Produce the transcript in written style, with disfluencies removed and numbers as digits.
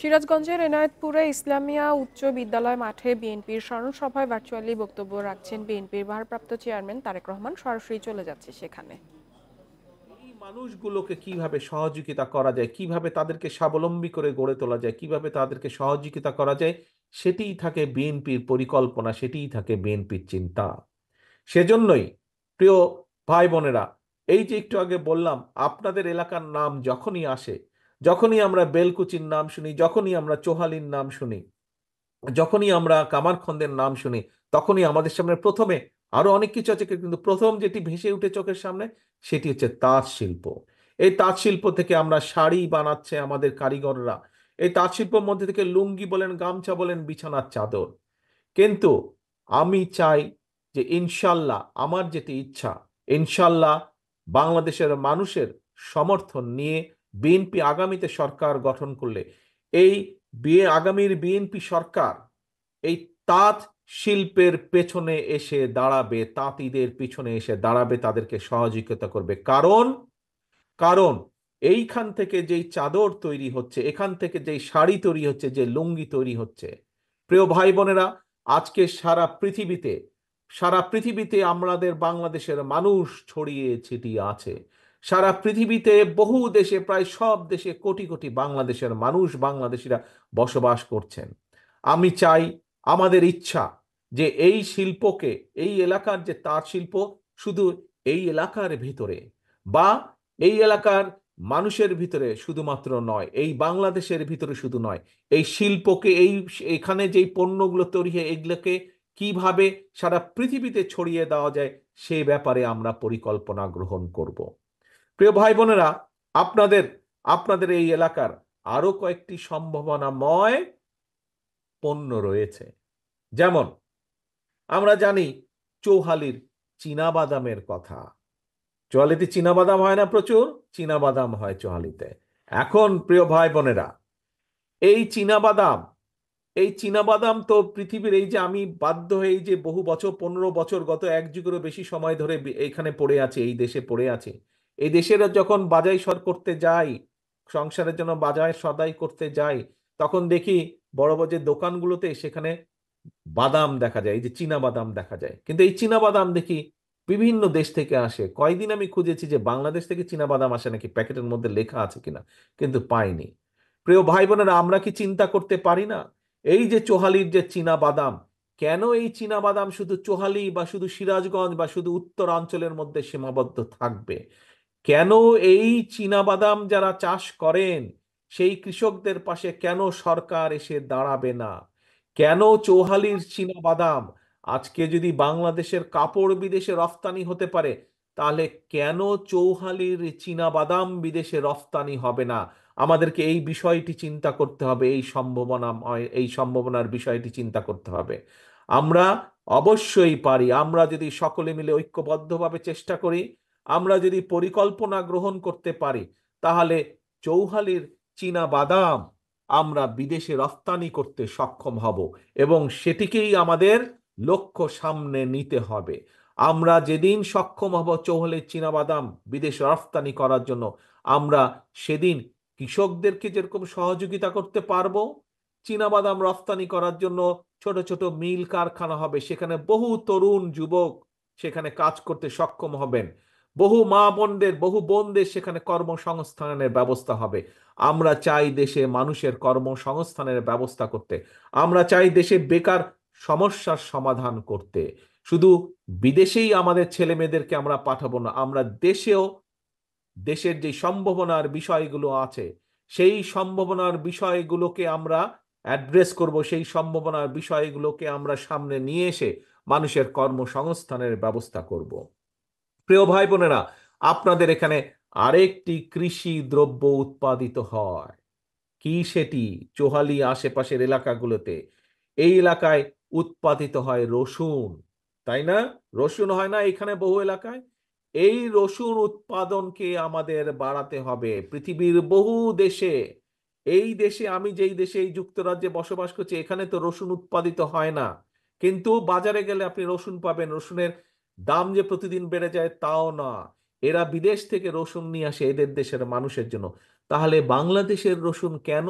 সিরাজগঞ্জের এনায়েতপুরে ইসলামিয়া উচ্চ বিদ্যালয় মাঠে বিএনপির স্মরণ সভায় ভার্চুয়ালি বক্তব্য রাখছেন বিএনপির ভারপ্রাপ্ত চেয়ারম্যান তারেক রহমান। সরাসরি চলে যাচ্ছে সেখানে। এই মানুষগুলোকে কিভাবে সহযোগিতা করা যায়, কিভাবে তাদেরকে স্বাবলম্বী করে গড়ে তোলা যায়, কিভাবে তাদেরকে সহযোগিতা করা যায়, সেটিই থাকে বিএনপির পরিকল্পনা, সেটিই থাকে বিএনপির চিন্তা। সেজন্যই প্রিয় ভাই বোনেরা, এই যে একটু আগে বললাম, আপনাদের এলাকার নাম যখনই আসে, যখনই আমরা বেলকুচির নাম শুনি, যখনই আমরা চোহালির নাম শুনি, যখনই আমরা কামারখন্দের নাম শুনি, তখনই আমাদের সামনে প্রথমে আরো অনেক কিছু আছে, কিন্তু প্রথম যেটি ভেসে উঠে চোখের সামনে সেটি হচ্ছে তাঁত শিল্প। এই তাঁত শিল্প থেকে আমরা শাড়ি বানাচ্ছে আমাদের কারিগররা। এই তাঁত শিল্পের মধ্যে থেকে লুঙ্গি বলেন, গামছা বলেন, বিছানার চাদর। কিন্তু আমি চাই যে ইনশাল্লাহ, আমার যেটি ইচ্ছা, ইনশাল্লাহ বাংলাদেশের মানুষের সমর্থন নিয়ে বিএনপি আগামীতে সরকার গঠন করলে এই আগামীর বিএনপি সরকার এই তাঁত শিল্পের পেছনে এসে দাঁড়াবে, তাঁতিদের পিছনে এসে দাঁড়াবে, তাদেরকে সহযোগিতা করবে। কারণ কারণ এইখান থেকে যেই চাদর তৈরি হচ্ছে, এখান থেকে যেই শাড়ি তৈরি হচ্ছে, যে লুঙ্গি তৈরি হচ্ছে, প্রিয় ভাই বোনেরা, আজকে সারা পৃথিবীতে আমাদের বাংলাদেশের মানুষ ছড়িয়ে ছিটিয়ে আছে। সারা পৃথিবীতে বহু দেশে, প্রায় সব দেশে কোটি কোটি বাংলাদেশের মানুষ, বাংলাদেশিরা বসবাস করছেন। আমি চাই, আমাদের ইচ্ছা যে এই শিল্পকে, এই এলাকার যে তাঁত শিল্প, শুধু এই এলাকার ভিতরে বা এই এলাকার মানুষের ভিতরে শুধুমাত্র নয়, এই বাংলাদেশের ভিতরে শুধু নয়, এই শিল্পকে, এখানে যেই পণ্যগুলো তৈরি হয়, এগুলোকে কিভাবে সারা পৃথিবীতে ছড়িয়ে দেওয়া যায়, সে ব্যাপারে আমরা পরিকল্পনা গ্রহণ করব। প্রিয় ভাই বোনেরা, আপনাদের আপনাদের এই এলাকার আরো কয়েকটি সম্ভাবনাময় পণ্য রয়েছে। যেমন আমরা জানি চৌহালির চীনাবাদামের কথা। চোয়ালিতে চীনাবাদাম হয় না প্রচুর? চীনাবাদাম হয় চোয়ালিতে। এখন প্রিয় ভাই বোনেরা, এই চীনাবাদাম এই চীনাবাদাম তো পৃথিবীর, এই যে আমি বাধ্য হয়ে, এই যে বহু বছর, 15 বছর, গত এক যুগেরও বেশি সময় ধরে এখানে পড়ে আছে, এই দেশে পড়ে আছে। এই দেশের যখন বাজাই সর করতে যাই, সংসারের জন্য বাজার সদাই করতে যাই, তখন দেখি বড় বড় যে দোকানগুলোতে সেখানে বাদাম দেখা যায়, এই যে চীনা বাদাম দেখা যায়। কিন্তু এই চীনা বাদাম দেখি বিভিন্ন দেশ থেকে আসে। কয়দিন আমি খুঁজেছি যে বাংলাদেশ থেকে চীনা বাদাম আসে নাকি, প্যাকেটের মধ্যে লেখা আছে কিনা, কিন্তু পাইনি। প্রিয় ভাই বোনেরা, আমরা কি চিন্তা করতে পারি না, এই যে চোহালির যে চীনা বাদাম, কেন এই চীনা বাদাম শুধু চোহালি বা শুধু সিরাজগঞ্জ বা শুধু উত্তরাঞ্চলের মধ্যে সীমাবদ্ধ থাকবে? কেন এই চীনা বাদাম যারা চাষ করেন, সেই কৃষকদের পাশে কেন সরকার এসে দাঁড়াবে না? কেন চৌহালির চীনা বাদাম, আজকে যদি বাংলাদেশের কাপড় বিদেশে রফতানি হতে পারে, তাহলে কেন চৌহালির চীনা বাদাম বিদেশে রফতানি হবে না? আমাদেরকে এই বিষয়টি চিন্তা করতে হবে, এই সম্ভাবনার বিষয়টি চিন্তা করতে হবে। আমরা অবশ্যই পারি, আমরা যদি সকলে মিলে ঐক্যবদ্ধভাবে চেষ্টা করি, আমরা যদি পরিকল্পনা গ্রহণ করতে পারি, তাহলে চৌহালির চীনা বাদাম আমরা বিদেশে রফতানি করতে সক্ষম হব, এবং সেটিকেই আমাদের লক্ষ্য সামনে নিতে হবে। আমরা যেদিন সক্ষম হব চৌহালির চীনা বাদাম বিদেশে রফতানি করার জন্য, আমরা সেদিন কৃষকদেরকে যেরকম সহযোগিতা করতে পারবো, চীনা বাদাম রফতানি করার জন্য ছোট ছোট মিল কারখানা হবে, সেখানে বহু তরুণ যুবক সেখানে কাজ করতে সক্ষম হবেন। বহু মা বোনদের, বহু বোনদের সেখানে কর্মসংস্থানের ব্যবস্থা হবে। আমরা চাই দেশে মানুষের কর্মসংস্থানের ব্যবস্থা করতে। আমরা চাই দেশে বেকার সমস্যার সমাধান করতে। শুধু বিদেশেই আমাদের ছেলে মেয়েদেরকে আমরা পাঠাবো না, আমরা দেশেও দেশের যে সম্ভাবনার বিষয়গুলো আছে, সেই সম্ভাবনার বিষয়গুলোকে আমরা অ্যাড্রেস করব, সেই সম্ভাবনার বিষয়গুলোকে আমরা সামনে নিয়ে এসে মানুষের কর্মসংস্থানের ব্যবস্থা করব। প্রিয় ভাই বোনেরা, আপনাদের এখানে আরেকটি কৃষি দ্রব্য উৎপাদিত হয়। কি সেটি? চোহালি আশেপাশের এলাকাগুলোতে, এই এলাকায় উৎপাদিত হয় রসুন, তাই না? রসুন হয় না এখানে বহু এলাকায়? এই রসুন উৎপাদনকে আমাদের বাড়াতে হবে। পৃথিবীর বহু দেশে, এই দেশে, আমি যেই দেশে, এই যুক্তরাজ্যে বসবাস করছি, এখানে তো রসুন উৎপাদিত হয় না, কিন্তু বাজারে গেলে আপনি রসুন পাবেন। রসুনের দাম যে প্রতিদিন বেড়ে যায় তাও না, এরা বিদেশ থেকে রসুন নিয়ে আসে এদের দেশের মানুষের জন্য। তাহলে বাংলাদেশের রসুন কেন